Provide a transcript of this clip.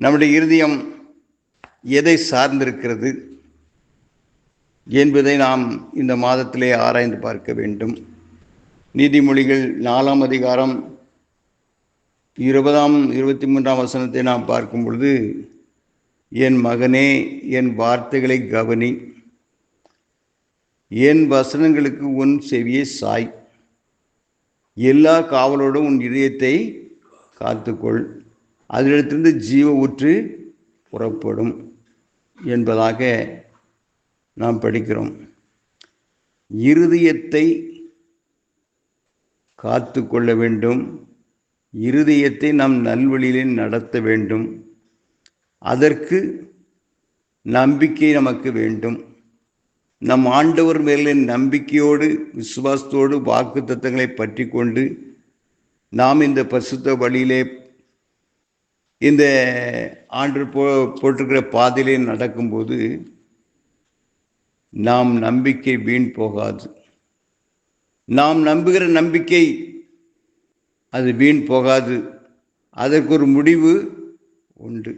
நம்முடைய இருதயம் எதை சார்ந்திருக்கிறது என்பதை நாம் இந்த மாதத்திலே ஆராய்ந்து பார்க்க வேண்டும். நீதிமொழிகள் 4ஆம் அதிகாரம் 23ஆம் வசனத்தை நாம் பார்க்கும் பொழுது, என் மகனே, என் வார்த்தைகளை கவனி, என் வசனங்களுக்கு உன் செவியை சாய், எல்லா காவலோடும் உன் இதயத்தை காத்துக்கொள், அதிலிருந்து ஜீவ ஊற்று புறப்படும் என்பதாக நாம் படிக்கிறோம். இருதயத்தை காத்து கொள்ள வேண்டும். இருதயத்தை நாம் நல்வழியிலே நடத்த வேண்டும். அதற்கு நம்பிக்கை நமக்கு வேண்டும். நம் ஆண்டவர் மேலே நம்பிக்கையோடு விசுவாசத்தோடு வாக்கு தத்தங்களை பற்றி கொண்டு நாம் இந்த பரிசுத்த வழியிலே இந்த ஆண்டு போட்டிருக்கிற பாதையிலே நடக்கும்போது நாம் நம்பிக்கை வீண் போகாது. நாம் நம்புகிற நம்பிக்கை அது வீண் போகாது. அதற்கு ஒரு முடிவு உண்டு.